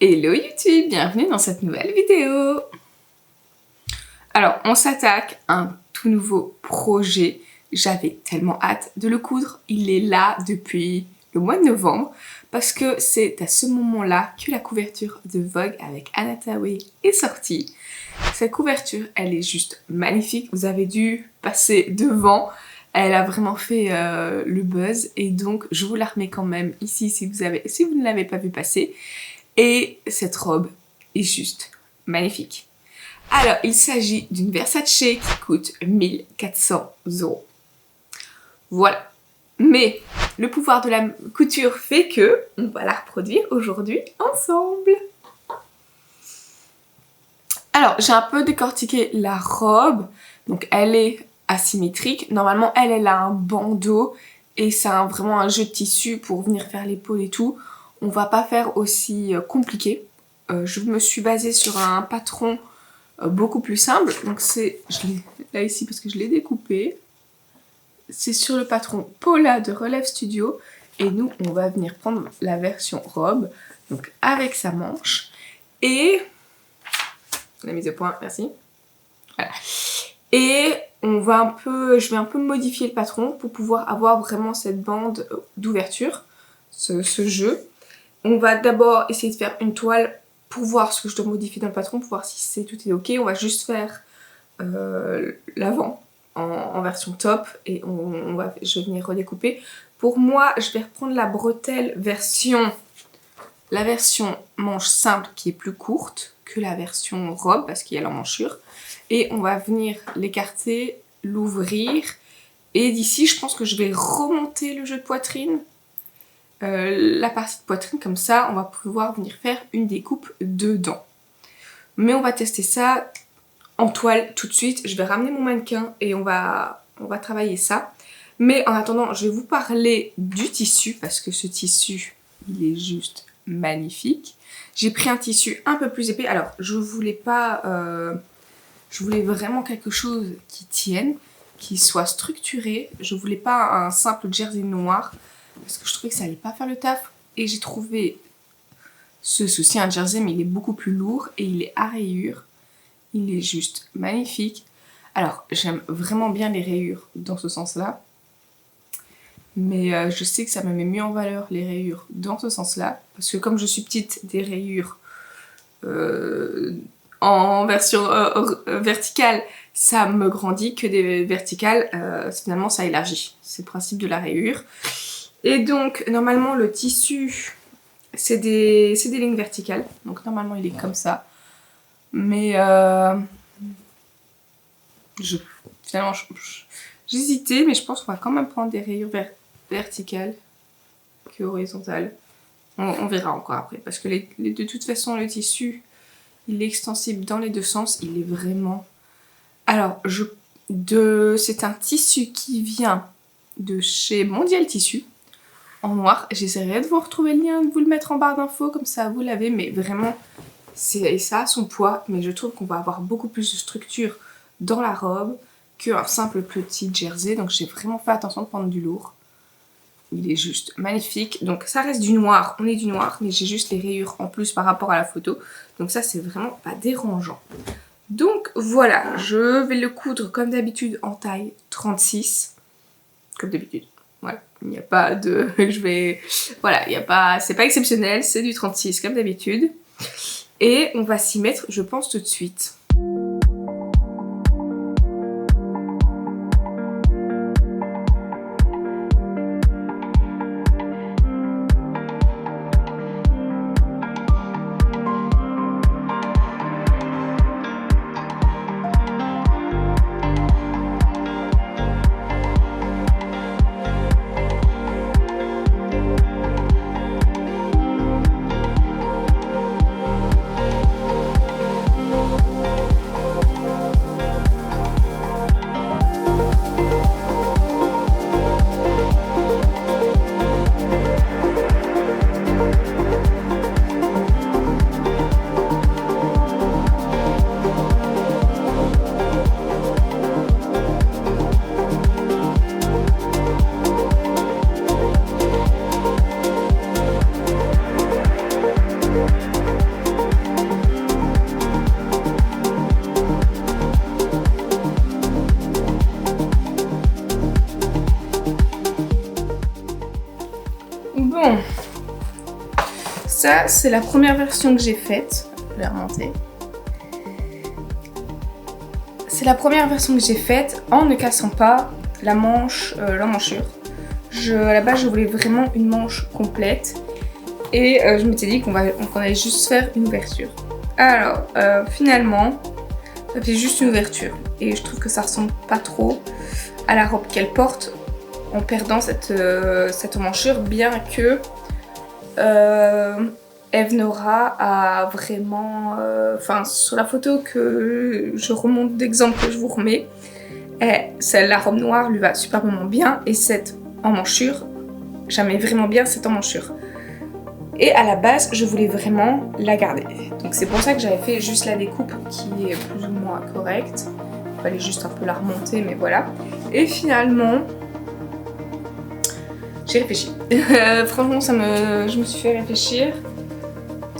Hello YouTube, bienvenue dans cette nouvelle vidéo. Alors, on s'attaque à un tout nouveau projet. J'avais tellement hâte de le coudre. Il est là depuis le mois de novembre parce que c'est à ce moment-là que la couverture de Vogue avec Anna Thaoué est sortie. Cette couverture, elle est juste magnifique. Vous avez dû passer devant. Elle a vraiment fait le buzz et donc je vous la remets quand même ici si vous ne l'avez pas vu passer. Et cette robe est juste magnifique. Alors, il s'agit d'une Versace qui coûte 1400 €. Voilà. Mais le pouvoir de la couture fait que on va la reproduire aujourd'hui ensemble. Alors, j'ai un peu décortiqué la robe. Donc, elle est asymétrique. Normalement, elle a un bandeau et c'est vraiment un jeu de tissu pour venir faire l'épaule et tout. On va pas faire aussi compliqué. Je me suis basée sur un patron beaucoup plus simple. Donc je l'ai là ici parce que je l'ai découpé. C'est sur le patron Paula de Relève Studio. Et nous, on va venir prendre la version robe. Donc avec sa manche. Et la mise au point, merci. Voilà. Et je vais un peu modifier le patron pour pouvoir avoir vraiment cette bande d'ouverture. Ce jeu. On va d'abord essayer de faire une toile pour voir ce que je dois modifier dans le patron, pour voir si tout est ok. On va juste faire l'avant en version top et je vais venir redécouper. Pour moi, je vais reprendre la bretelle la version manche simple qui est plus courte que la version robe parce qu'il y a l'emmanchure. Et on va venir l'écarter, l'ouvrir. Et d'ici, je pense que je vais remonter le jeu de poitrine. La partie de poitrine, comme ça on va pouvoir venir faire une découpe dedans. Mais on va tester ça en toile tout de suite. Je vais ramener mon mannequin et on va travailler ça. Mais en attendant, je vais vous parler du tissu parce que ce tissu, il est juste magnifique. J'ai pris un tissu un peu plus épais. Alors, je voulais vraiment quelque chose qui tienne, qui soit structuré. Je voulais pas un simple jersey noir. Parce que je trouvais que ça allait pas faire le taf. Et j'ai trouvé ceci un jersey, mais il est beaucoup plus lourd et il est à rayures. Il est juste magnifique. Alors, j'aime vraiment bien les rayures dans ce sens-là. Mais je sais que ça me met mieux en valeur les rayures dans ce sens-là. Parce que comme je suis petite, des rayures en version verticale, ça me grandit. Que des verticales, finalement, ça élargit. C'est le principe de la rayure. Et donc, normalement, le tissu, c'est des lignes verticales. Donc, normalement, il est comme ça. Mais, finalement, j'hésitais, mais je pense qu'on va quand même prendre des rayures verticales que horizontales. On verra encore après. Parce que de toute façon, le tissu, il est extensible dans les deux sens. Il est vraiment... Alors, c'est un tissu qui vient de chez Mondial Tissu. En noir, j'essaierai de vous retrouver le lien, de vous le mettre en barre d'infos, comme ça vous l'avez, mais vraiment, ça a son poids, mais je trouve qu'on va avoir beaucoup plus de structure dans la robe qu'un simple petit jersey, donc j'ai vraiment fait attention de prendre du lourd. Il est juste magnifique, donc ça reste du noir, on est du noir, mais j'ai juste les rayures en plus par rapport à la photo, donc ça c'est vraiment pas dérangeant. Donc voilà, je vais le coudre comme d'habitude en taille 36, comme d'habitude. Voilà, il n'y a pas de... Voilà, il n'y a pas... C'est pas exceptionnel, c'est du 36 comme d'habitude. Et on va s'y mettre, je pense, tout de suite. Ça, c'est la première version que j'ai faite. Je vais remonter. C'est la première version que j'ai faite en ne cassant pas l'emmanchure. À la base, je voulais vraiment une manche complète. Et je m'étais dit qu'on allait juste faire une ouverture. Alors, finalement, ça fait juste une ouverture. Et je trouve que ça ressemble pas trop à la robe qu'elle porte en perdant cette emmanchure, bien que Evnora a vraiment... Enfin, sur la photo que je remonte d'exemple que je vous remets, la robe noire lui va superbement bien et cette emmanchure, j'aimais vraiment bien cette emmanchure. Et à la base, je voulais vraiment la garder. Donc c'est pour ça que j'avais fait juste la découpe qui est plus ou moins correcte. Il fallait juste un peu la remonter, mais voilà. Et finalement, j'ai réfléchi. Franchement, je me suis fait réfléchir.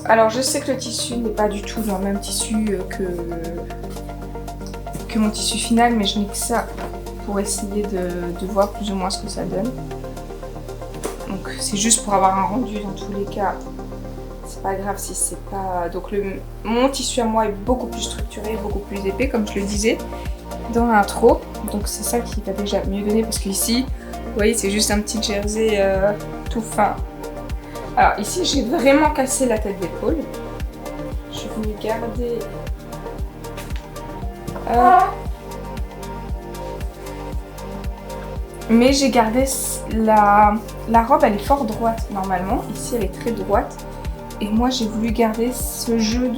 Alors je sais que le tissu n'est pas du tout dans le même tissu que mon tissu final, mais je n'ai que ça pour essayer de voir plus ou moins ce que ça donne. Donc c'est juste pour avoir un rendu dans tous les cas. C'est pas grave si c'est pas... Donc mon tissu à moi est beaucoup plus structuré, beaucoup plus épais, comme je le disais dans l'intro. Donc c'est ça qui va déjà mieux donner parce qu'ici, vous voyez, c'est juste un petit jersey tout fin. Alors ici, j'ai vraiment cassé la tête d'épaule. Je suis venue garder... Mais j'ai gardé la robe, elle est fort droite normalement. Ici, elle est très droite. Et moi, j'ai voulu garder ce jeu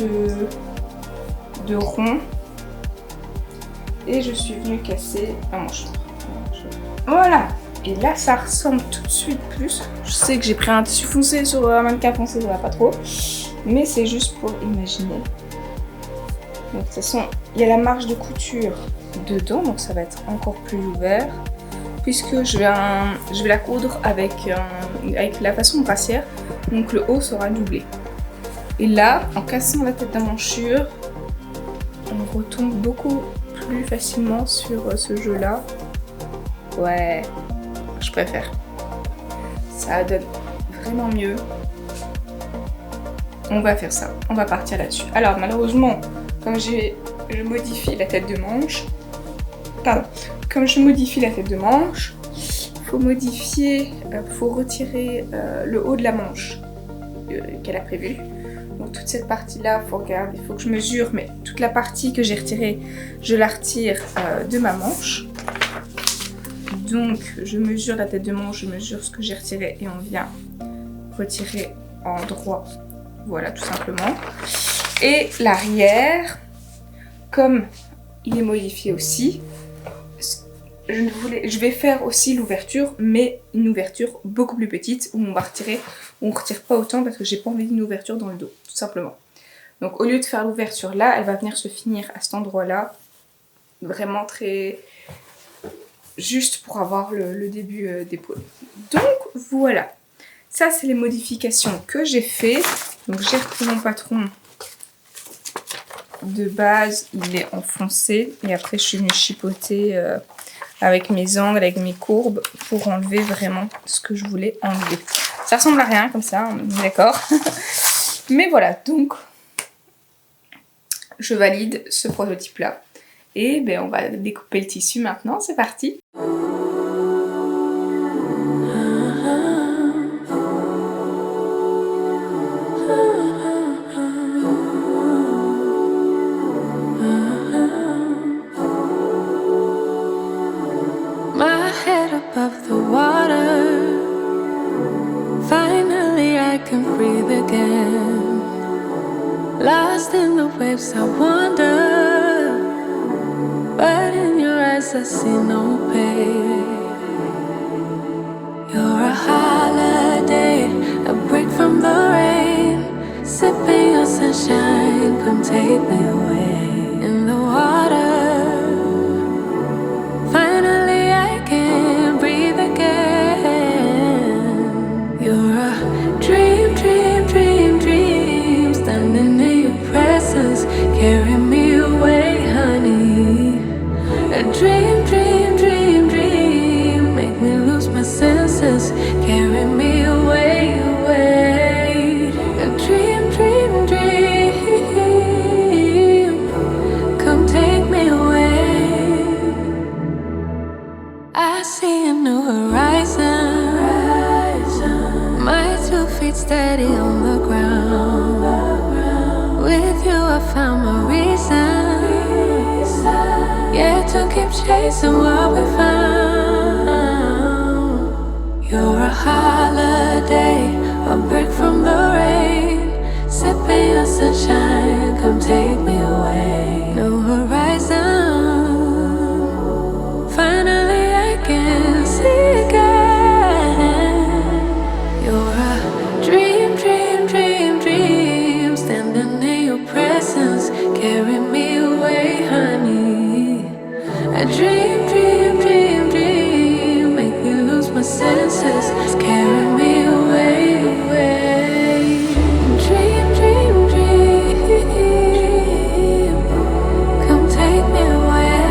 de rond. Et je suis venue casser la manche. Voilà. Et là, ça ressemble tout de suite plus. Je sais que j'ai pris un tissu foncé sur un mannequin foncé, ça va pas trop. Mais c'est juste pour imaginer. Donc, de toute façon, il y a la marge de couture dedans, donc ça va être encore plus ouvert. Puisque je vais la coudre avec la façon brassière, donc le haut sera doublé. Et là, en cassant la tête d'emmanchure, on retombe beaucoup plus facilement sur ce jeu-là. Ouais, je préfère. Ça donne vraiment mieux. On va faire ça, on va partir là-dessus. Alors malheureusement, comme je modifie la tête de manche, comme je modifie la tête de manche, faut retirer le haut de la manche qu'elle a prévu. Donc toute cette partie-là, faut regarder, il faut que je mesure, mais toute la partie que j'ai retirée, je la retire de ma manche. Donc je mesure la tête de manche, je mesure ce que j'ai retiré et on vient retirer en droit. Voilà, tout simplement. Et l'arrière, comme il est modifié aussi, je vais faire aussi l'ouverture, mais une ouverture beaucoup plus petite où on retire pas autant parce que j'ai pas envie d'une ouverture dans le dos, tout simplement. Donc au lieu de faire l'ouverture là, elle va venir se finir à cet endroit-là, vraiment très juste pour avoir le début d'épaule. Donc voilà, ça c'est les modifications que j'ai fait. Donc j'ai repris mon patron de base, il est enfoncé et après je suis venue chipoter avec mes angles, avec mes courbes pour enlever vraiment ce que je voulais enlever. Ça ressemble à rien comme ça, on est d'accord. Mais voilà, donc je valide ce prototype là. Et ben on va découper le tissu maintenant, c'est parti. Above the water, finally I can breathe again. Lost in the waves I wander, but in your eyes I see no pain. You're a holiday, a break from the rain, sipping your sunshine, come take me away. In the water, finally I can breathe again. You're a dream, dream, dream, dream, standing in your presence, carry me away, honey. A dream, dream, dream, dream, make me lose my senses, carry me away, away. A found my reason. Yeah, to keep chasing what we found. You're a holiday, a break from the rain. Sipping your sunshine, come take me away. No horizon, finally I can see again. You're a dream, dream, dream, dream. Standing in your presence, carry me away, honey. A dream, dream, dream, dream. Make me lose my senses, carry me away, away. Dream, dream, dream. Come take me away.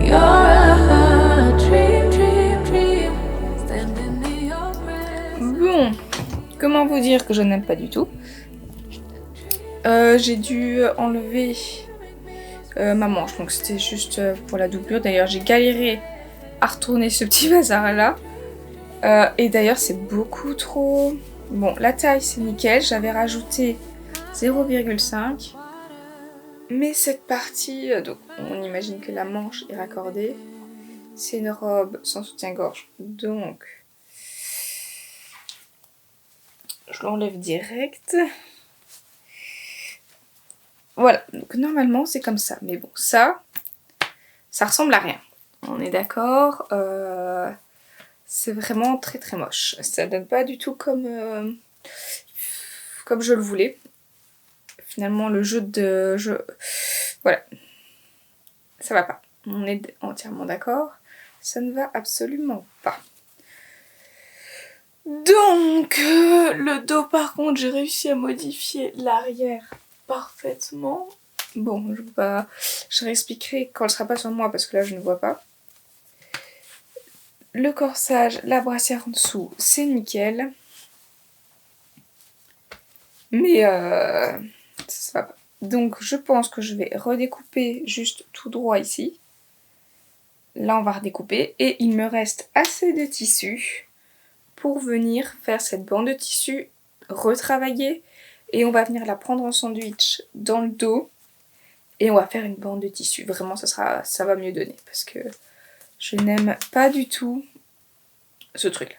You're a dream, dream, dream. Standing in your presence. Bon, comment vous dire que je n'aime pas du tout. J'ai dû enlever ma manche, donc c'était juste pour la doublure. D'ailleurs, j'ai galéré à retourner ce petit bazar là. Et d'ailleurs, c'est beaucoup trop. Bon, la taille c'est nickel, j'avais rajouté 0,5. Mais cette partie, donc on imagine que la manche est raccordée. C'est une robe sans soutien-gorge, donc je l'enlève direct. Voilà, donc normalement c'est comme ça. Mais bon, ça ressemble à rien. On est d'accord. C'est vraiment très très moche. Ça donne pas du tout comme je le voulais. Finalement, le jeu de... Voilà. Ça va pas. On est entièrement d'accord. Ça ne va absolument pas. Donc, le dos par contre, j'ai réussi à modifier l'arrière parfaitement. Bon, je réexpliquerai quand elle sera pas sur moi parce que là je ne vois pas. Le corsage, la brassière en dessous, c'est nickel. Mais ça va pas. Donc je pense que je vais redécouper juste tout droit ici. Là on va redécouper et il me reste assez de tissu pour venir faire cette bande de tissu retravaillée. Et on va venir la prendre en sandwich dans le dos. Et on va faire une bande de tissu. Vraiment, ça va mieux donner. Parce que je n'aime pas du tout ce truc-là.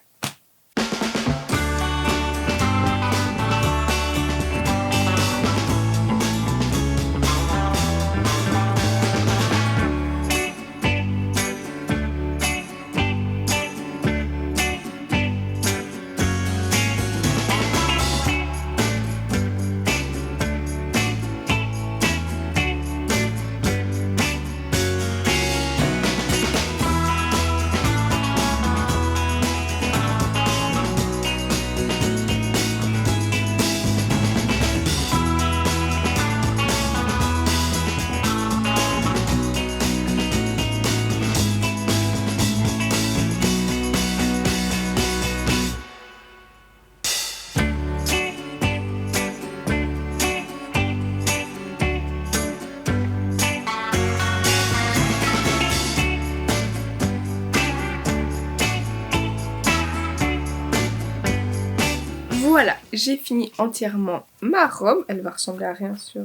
Voilà, j'ai fini entièrement ma robe. Elle va ressembler à rien sur...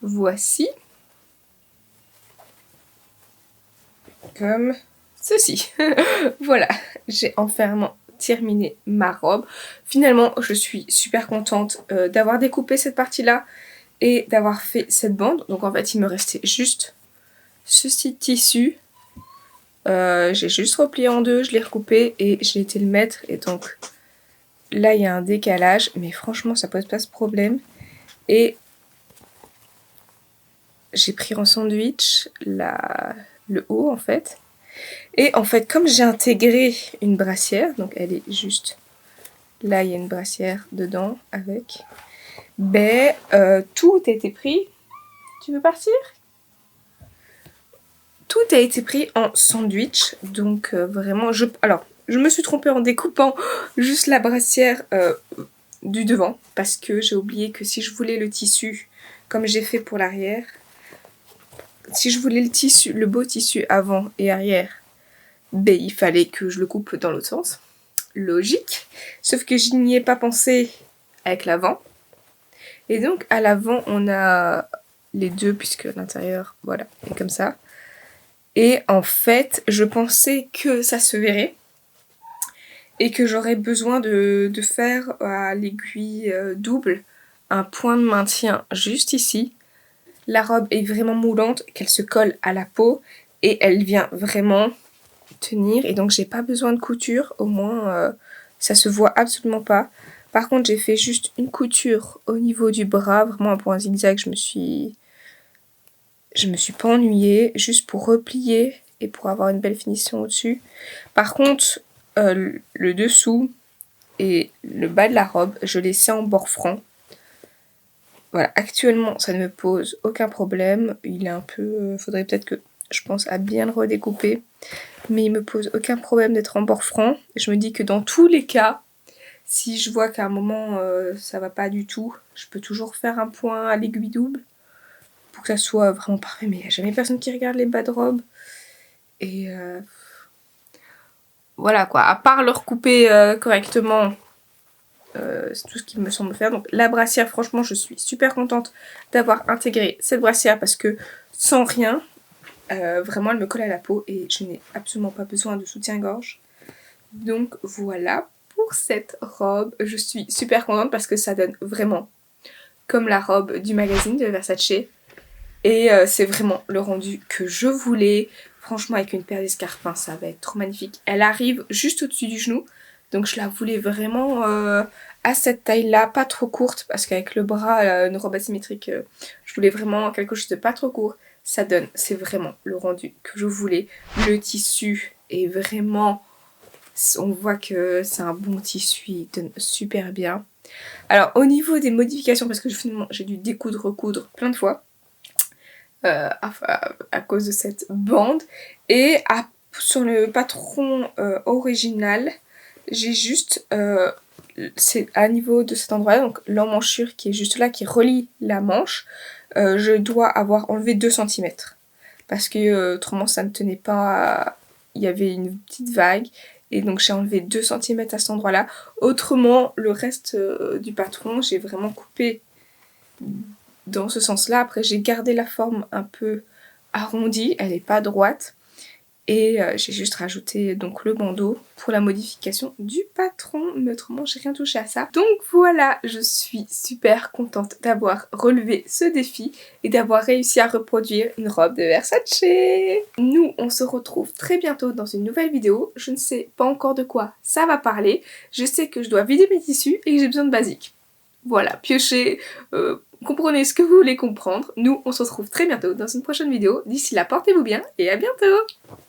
Voici. Comme ceci. Voilà, j'ai entièrement terminé ma robe. Finalement, je suis super contente d'avoir découpé cette partie-là et d'avoir fait cette bande. Donc en fait, il me restait juste ceci tissu. J'ai juste replié en deux, je l'ai recoupé et j'ai été le mettre. Et donc... Là, il y a un décalage, mais franchement, ça pose pas ce problème. Et j'ai pris en sandwich le haut, en fait. Et en fait, comme j'ai intégré une brassière, donc elle est juste... Là, il y a une brassière dedans, avec... tout a été pris... Tu veux partir? Tout a été pris en sandwich, donc vraiment... Alors... Je me suis trompée en découpant juste la brassière du devant. Parce que j'ai oublié que si je voulais le tissu, comme j'ai fait pour l'arrière, si je voulais le beau tissu avant et arrière, il fallait que je le coupe dans l'autre sens. Logique. Sauf que je n'y ai pas pensé avec l'avant. Et donc à l'avant on a les deux puisque l'intérieur voilà est comme ça. Et en fait je pensais que ça se verrait et que j'aurais besoin de faire à l'aiguille double un point de maintien juste ici. La robe est vraiment moulante, qu'elle se colle à la peau et elle vient vraiment tenir. Et donc j'ai pas besoin de couture, au moins ça se voit absolument pas. Par contre j'ai fait juste une couture au niveau du bras, vraiment un point zigzag, je me suis pas ennuyée, juste pour replier et pour avoir une belle finition au-dessus. Par contre le dessous et le bas de la robe, je l'ai laissé en bord franc. Voilà, actuellement ça ne me pose aucun problème, il est un peu... faudrait peut-être que je pense à bien le redécouper, mais il me pose aucun problème d'être en bord franc. Je me dis que dans tous les cas, si je vois qu'à un moment ça va pas du tout, je peux toujours faire un point à l'aiguille double pour que ça soit vraiment parfait, mais il n'y a jamais personne qui regarde les bas de robe. Et voilà quoi, à part le recouper correctement, c'est tout ce qu'il me semble faire. Donc la brassière, franchement je suis super contente d'avoir intégré cette brassière parce que sans rien, vraiment elle me colle à la peau et je n'ai absolument pas besoin de soutien-gorge. Donc voilà pour cette robe, je suis super contente parce que ça donne vraiment comme la robe du magazine de Versace. Et c'est vraiment le rendu que je voulais. Franchement avec une paire d'escarpins ça va être trop magnifique. Elle arrive juste au-dessus du genou. Donc je la voulais vraiment à cette taille-là, pas trop courte, parce qu'avec le bras, une robe asymétrique, je voulais vraiment quelque chose de pas trop court. Ça donne, c'est vraiment le rendu que je voulais. Le tissu est vraiment, on voit que c'est un bon tissu, il donne super bien. Alors au niveau des modifications, parce que finalement j'ai dû découdre, recoudre plein de fois, à cause de cette bande, et sur le patron original, j'ai juste, c'est à niveau de cet endroit-là, donc l'emmanchure qui est juste là, qui relie la manche, je dois avoir enlevé 2 cm. Parce que autrement ça ne tenait pas, il y avait une petite vague, et donc j'ai enlevé 2 cm à cet endroit-là. Autrement, le reste du patron, j'ai vraiment coupé dans ce sens-là. Après j'ai gardé la forme un peu arrondie, elle n'est pas droite. Et j'ai juste rajouté donc le bandeau pour la modification du patron, mais autrement j'ai rien touché à ça. Donc voilà, je suis super contente d'avoir relevé ce défi et d'avoir réussi à reproduire une robe de Versace. Nous on se retrouve très bientôt dans une nouvelle vidéo, je ne sais pas encore de quoi ça va parler, je sais que je dois vider mes tissus et que j'ai besoin de basiques. Voilà, piochez, comprenez ce que vous voulez comprendre. Nous on se retrouve très bientôt dans une prochaine vidéo, d'ici là portez-vous bien et à bientôt.